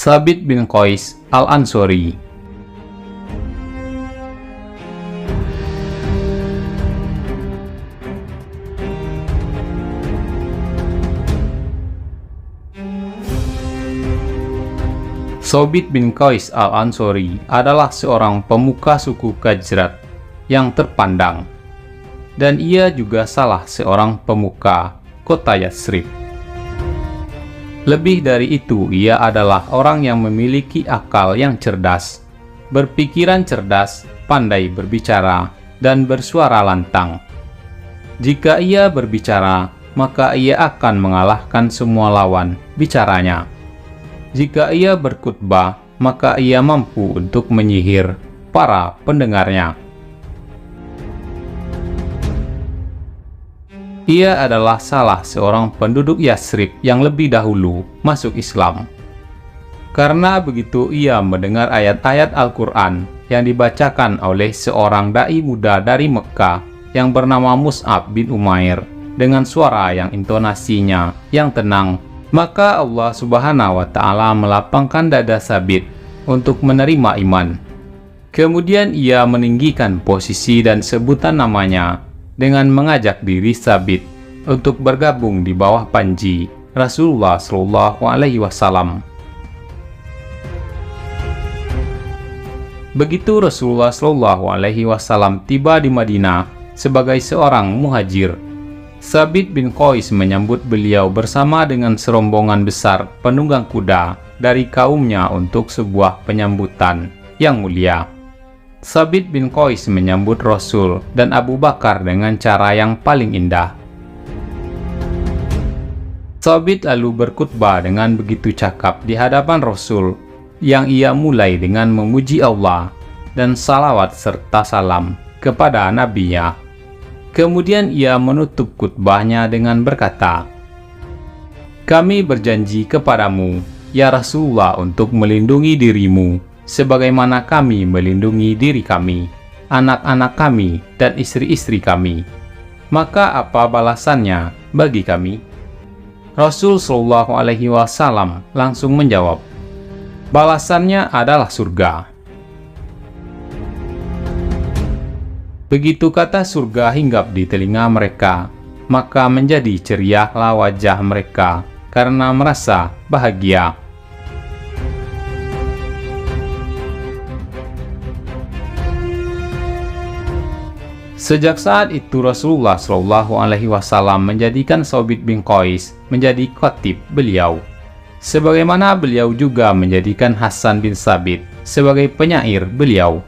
Tsabit bin Qais Al-Ansori. Tsabit bin Qais Al-Ansori adalah seorang pemuka suku Khazraj yang terpandang, dan ia juga salah seorang pemuka kota Yatsrib. Lebih dari itu, ia adalah orang yang memiliki akal yang cerdas, berpikiran cerdas, pandai berbicara, dan bersuara lantang. Jika ia berbicara, maka ia akan mengalahkan semua lawan bicaranya. Jika ia berkhutbah, maka ia mampu untuk menyihir para pendengarnya. Ia adalah salah seorang penduduk Yatsrib yang lebih dahulu masuk Islam. Karena begitu ia mendengar ayat-ayat Al-Quran yang dibacakan oleh seorang da'i muda dari Mekah yang bernama Mus'ab bin Umair dengan suara yang intonasinya yang tenang, maka Allah Subhanahu wa Ta'ala melapangkan dada Tsabit untuk menerima iman. Kemudian ia meninggikan posisi dan sebutan namanya dengan mengajak diri Tsabit untuk bergabung di bawah panji Rasulullah Shallallahu Alaihi Wasallam. Begitu Rasulullah Shallallahu Alaihi Wasallam tiba di Madinah sebagai seorang muhajir, Tsabit bin Qais menyambut beliau bersama dengan serombongan besar penunggang kuda dari kaumnya untuk sebuah penyambutan yang mulia. Tsabit bin Qais menyambut Rasul dan Abu Bakar dengan cara yang paling indah. Tsabit lalu berkhutbah dengan begitu cakap di hadapan Rasul, yang ia mulai dengan memuji Allah dan salawat serta salam kepada Nabi-Nya. Kemudian ia menutup khutbahnya dengan berkata, "Kami berjanji kepadamu, ya Rasulullah, untuk melindungi dirimu, sebagaimana kami melindungi diri kami, anak-anak kami, dan istri-istri kami. Maka apa balasannya bagi kami?" Rasul Shallallahu Alaihi Wasallam langsung menjawab, "Balasannya adalah surga." Begitu kata surga hinggap di telinga mereka, maka menjadi ceriahlah wajah mereka karena merasa bahagia. Sejak saat itu Rasulullah Shallallahu Alaihi Wasallam menjadikan Tsabit bin Qais menjadi khatib beliau, sebagaimana beliau juga menjadikan Hasan bin Tsabit sebagai penyair beliau.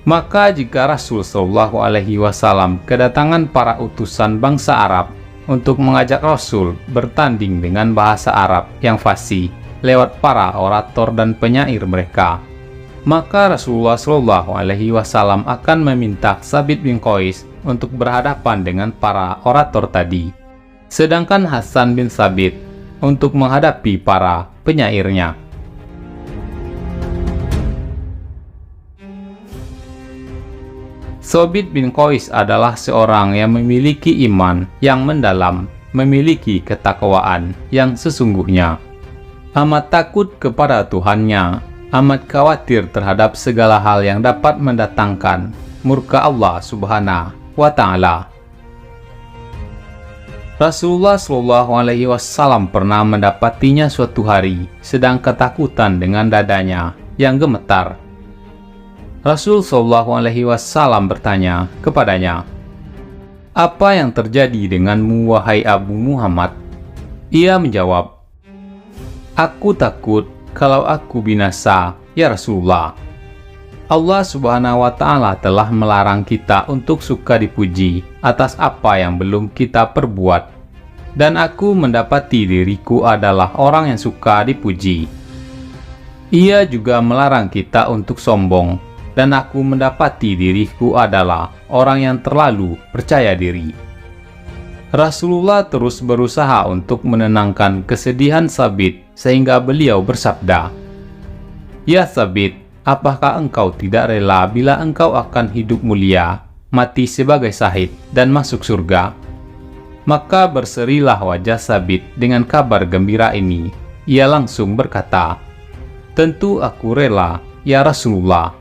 Maka jika Rasul Shallallahu Alaihi Wasallam kedatangan para utusan bangsa Arab untuk mengajak Rasul bertanding dengan bahasa Arab yang fasih lewat para orator dan penyair mereka, maka Rasulullah Shallallahu Alaihi Wasallam akan meminta Tsabit bin Qais untuk berhadapan dengan para orator tadi, sedangkan Hasan bin Tsabit untuk menghadapi para penyairnya. Tsabit bin Qais adalah seorang yang memiliki iman yang mendalam, memiliki ketakwaan yang sesungguhnya, amat takut kepada Tuhannya, amat khawatir terhadap segala hal yang dapat mendatangkan murka Allah Subhanahu wa Ta'ala. Rasulullah Shallallahu Alaihi Wasallam pernah mendapatinya suatu hari sedang ketakutan dengan dadanya yang gemetar. Rasul Shallallahu Alaihi Wasallam bertanya kepadanya, "Apa yang terjadi denganmu, wahai Abu Muhammad?" Ia menjawab, "Aku takut kalau aku binasa, ya Rasulullah. Allah Subhanahu wa Ta'ala telah melarang kita untuk suka dipuji atas apa yang belum kita perbuat, dan aku mendapati diriku adalah orang yang suka dipuji. Ia juga melarang kita untuk sombong, dan aku mendapati diriku adalah orang yang terlalu percaya diri." Rasulullah terus berusaha untuk menenangkan kesedihan Tsabit sehingga beliau bersabda, "Ya Tsabit, apakah engkau tidak rela bila engkau akan hidup mulia, mati sebagai syahid, dan masuk surga?" Maka berserilah wajah Tsabit dengan kabar gembira ini, ia langsung berkata, "Tentu aku rela, ya Rasulullah."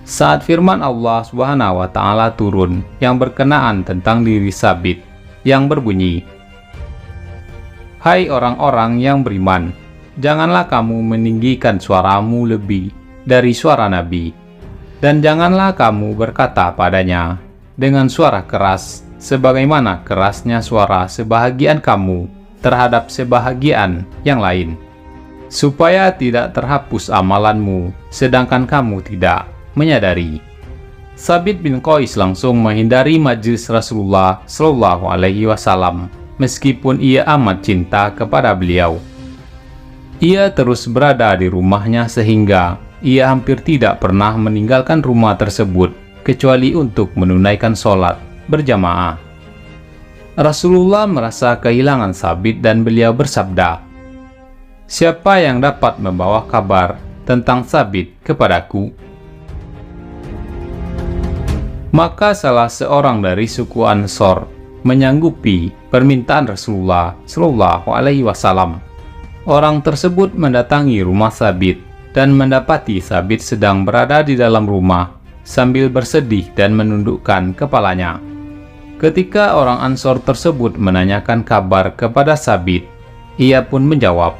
Saat firman Allah Subhanahu wa Ta'ala turun yang berkenaan tentang diri Sabit, yang berbunyi, "Hai orang-orang yang beriman, janganlah kamu meninggikan suaramu lebih dari suara Nabi, dan janganlah kamu berkata padanya dengan suara keras, sebagaimana kerasnya suara sebahagian kamu terhadap sebahagian yang lain, supaya tidak terhapus amalanmu, sedangkan kamu tidak menyadari." Sabit bin Qais langsung menghindari majelis Rasulullah Shallallahu Alaihi Wasallam, meskipun ia amat cinta kepada beliau. Ia terus berada di rumahnya sehingga ia hampir tidak pernah meninggalkan rumah tersebut kecuali untuk menunaikan sholat berjamaah. Rasulullah merasa kehilangan Sabit dan beliau bersabda, "Siapa yang dapat membawa kabar tentang Sabit kepadaku?" Maka salah seorang dari suku Ansor menyanggupi permintaan Rasulullah Shallallahu Alaihi Wasallam. Orang tersebut mendatangi rumah Sabit dan mendapati Sabit sedang berada di dalam rumah sambil bersedih dan menundukkan kepalanya. Ketika orang Ansor tersebut menanyakan kabar kepada Sabit, ia pun menjawab,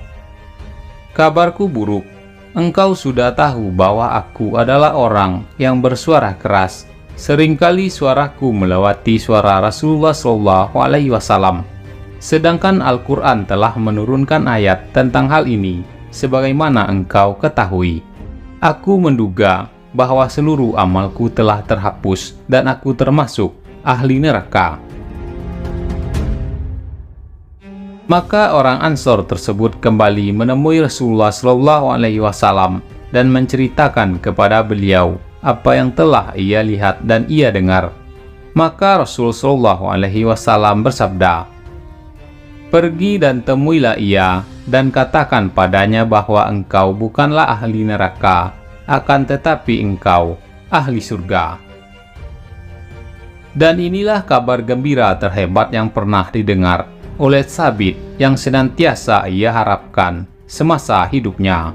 "Kabarku buruk. Engkau sudah tahu bahwa aku adalah orang yang bersuara keras. Seringkali suaraku melewati suara Rasulullah Shallallahu Alaihi Wasallam. Sedangkan Al-Quran telah menurunkan ayat tentang hal ini, sebagaimana engkau ketahui. Aku menduga bahwa seluruh amalku telah terhapus dan aku termasuk ahli neraka." Maka orang Ansor tersebut kembali menemui Rasulullah Shallallahu Alaihi Wasallam dan menceritakan kepada beliau apa yang telah ia lihat dan ia dengar. Maka Rasul Shallallahu Alaihi Wasallam bersabda, "Pergi dan temuilah ia dan katakan padanya bahwa engkau bukanlah ahli neraka, akan tetapi engkau ahli surga." Dan inilah kabar gembira terhebat yang pernah didengar oleh Sabit yang senantiasa ia harapkan semasa hidupnya.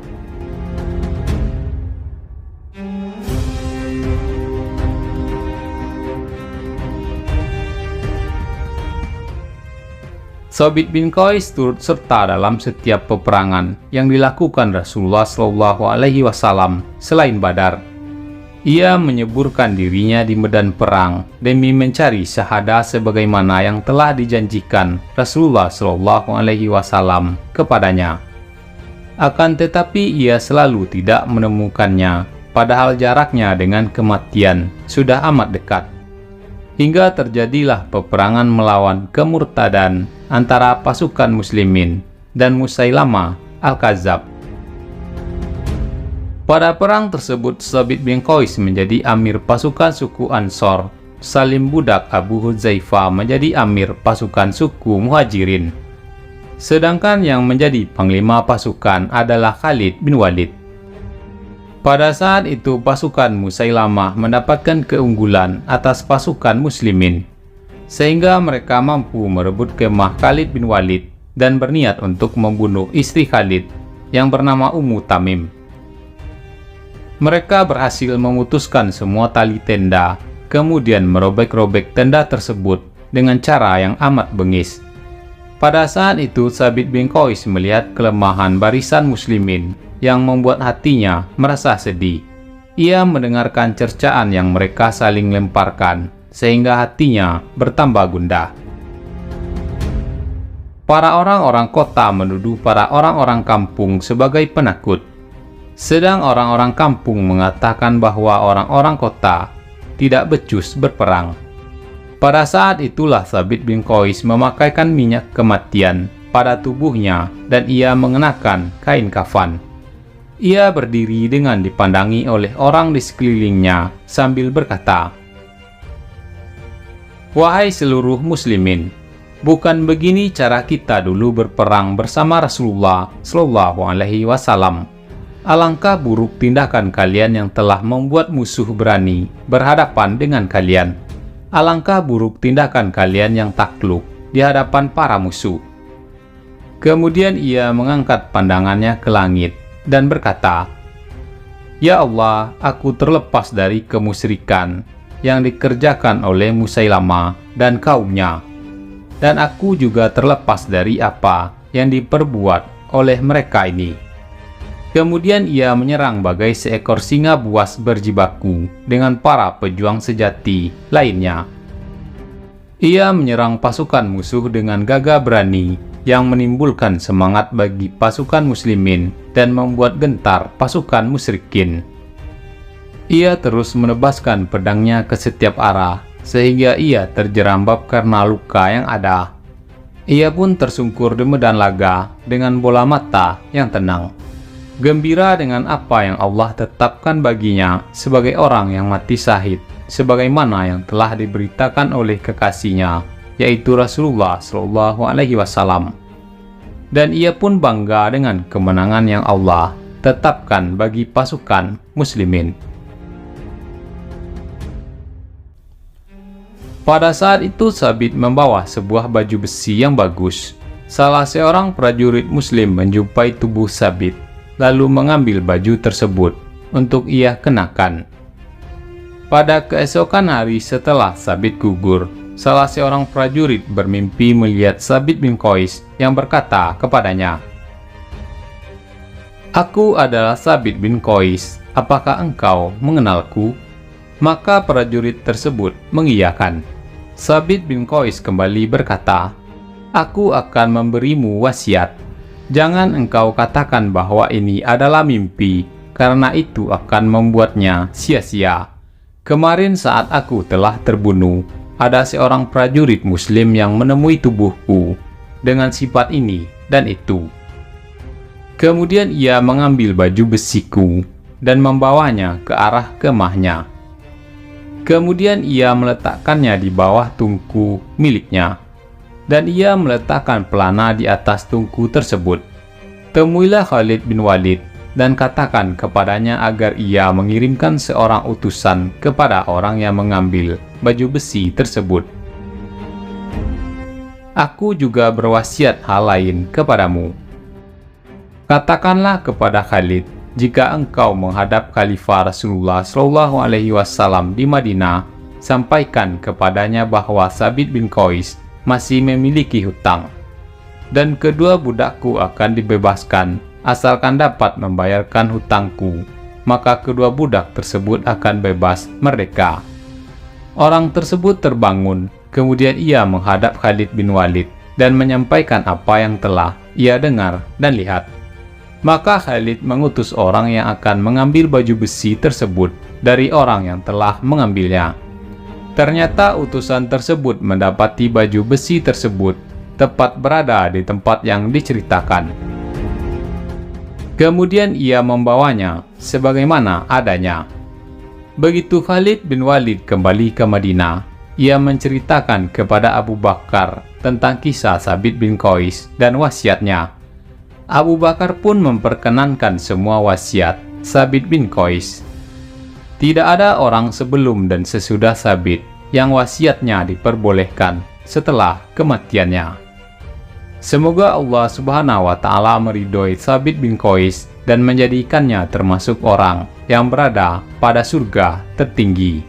Sabit bin Qais turut serta dalam setiap peperangan yang dilakukan Rasulullah Shallallahu Alaihi Wasallam selain Badar. Ia menyeburkan dirinya di medan perang demi mencari syahadah sebagaimana yang telah dijanjikan Rasulullah Shallallahu Alaihi Wasallam kepadanya. Akan tetapi ia selalu tidak menemukannya, padahal jaraknya dengan kematian sudah amat dekat. Hingga terjadilah peperangan melawan kemurtadan antara pasukan muslimin dan Musailamah Al-Kadzab. Pada perang tersebut, Sabit bin Qais menjadi amir pasukan suku Ansor, Salim budak Abu Hudzaifah menjadi amir pasukan suku Muhajirin. Sedangkan yang menjadi panglima pasukan adalah Khalid bin Walid. Pada saat itu pasukan Musailamah mendapatkan keunggulan atas pasukan muslimin, sehingga mereka mampu merebut kemah Khalid bin Walid dan berniat untuk membunuh istri Khalid yang bernama Ummu Tamim. Mereka berhasil memutuskan semua tali tenda, kemudian merobek-robek tenda tersebut dengan cara yang amat bengis. Pada saat itu Sabit bin Qais melihat kelemahan barisan muslimin yang membuat hatinya merasa sedih. Ia mendengarkan cercaan yang mereka saling lemparkan, sehingga hatinya bertambah gundah. Para orang-orang kota menuduh para orang-orang kampung sebagai penakut, sedang orang-orang kampung mengatakan bahwa orang-orang kota tidak becus berperang. Pada saat itulah Sabit bin Qais memakaikan minyak kematian pada tubuhnya dan ia mengenakan kain kafan. Ia berdiri dengan dipandangi oleh orang di sekelilingnya sambil berkata, "Wahai seluruh muslimin, bukan begini cara kita dulu berperang bersama Rasulullah Shallallahu Alaihi Wasallam. Alangkah buruk tindakan kalian yang telah membuat musuh berani berhadapan dengan kalian. alangkah buruk tindakan kalian yang takluk di hadapan para musuh." Kemudian ia mengangkat pandangannya ke langit dan berkata, "Ya Allah, aku terlepas dari kemusyrikan yang dikerjakan oleh Musailamah dan kaumnya, dan aku juga terlepas dari apa yang diperbuat oleh mereka ini." Kemudian ia menyerang bagai seekor singa buas berjibaku dengan para pejuang sejati lainnya. Ia menyerang pasukan musuh dengan gagah berani yang menimbulkan semangat bagi pasukan muslimin dan membuat gentar pasukan musyrikin. Ia terus menebaskan pedangnya ke setiap arah, sehingga ia terjerambab karena luka yang ada. Ia pun tersungkur di medan laga dengan bola mata yang tenang, gembira dengan apa yang Allah tetapkan baginya sebagai orang yang mati syahid, sebagaimana yang telah diberitakan oleh kekasihnya, yaitu Rasulullah SAW. Dan ia pun bangga dengan kemenangan yang Allah tetapkan bagi pasukan muslimin. Pada saat itu Sabit membawa sebuah baju besi yang bagus. Salah seorang prajurit muslim menjumpai tubuh Sabit, lalu mengambil baju tersebut untuk ia kenakan. Pada keesokan hari setelah Sabit gugur, salah seorang prajurit bermimpi melihat Sabit bin Qais yang berkata kepadanya, "Aku adalah Sabit bin Qais, apakah engkau mengenalku?" Maka prajurit tersebut mengiyakan. Sabit bin Qais kembali berkata, "Aku akan memberimu wasiat. Jangan engkau katakan bahwa ini adalah mimpi, karena itu akan membuatnya sia-sia. Kemarin saat aku telah terbunuh, ada seorang prajurit muslim yang menemui tubuhku dengan sifat ini dan itu. Kemudian ia mengambil baju besiku dan membawanya ke arah kemahnya. Kemudian ia meletakkannya di bawah tungku miliknya, dan ia meletakkan pelana di atas tungku tersebut. Temuilah Khalid bin Walid dan katakan kepadanya agar ia mengirimkan seorang utusan kepada orang yang mengambil baju besi tersebut. Aku juga berwasiat hal lain kepadamu. Katakanlah kepada Khalid, jika engkau menghadap Khalifah Rasulullah SAW di Madinah, sampaikan kepadanya bahwa Sabit bin Qais masih memiliki hutang, dan kedua budakku akan dibebaskan asalkan dapat membayarkan hutangku, maka kedua budak tersebut akan bebas merdeka." Orang tersebut terbangun, kemudian ia menghadap Khalid bin Walid dan menyampaikan apa yang telah ia dengar dan lihat. Maka Khalid mengutus orang yang akan mengambil baju besi tersebut dari orang yang telah mengambilnya. Ternyata utusan tersebut mendapati baju besi tersebut tepat berada di tempat yang diceritakan. Kemudian ia membawanya sebagaimana adanya. Begitu Khalid bin Walid kembali ke Madinah, ia menceritakan kepada Abu Bakar tentang kisah Sabit bin Qais dan wasiatnya. Abu Bakar pun memperkenankan semua wasiat Sabit bin Qais. Tidak ada orang sebelum dan sesudah Sabit yang wasiatnya diperbolehkan setelah kematiannya. Semoga Allah Subhanahu wa Ta'ala meridhoi Sabit bin Qais dan menjadikannya termasuk orang yang berada pada surga tertinggi.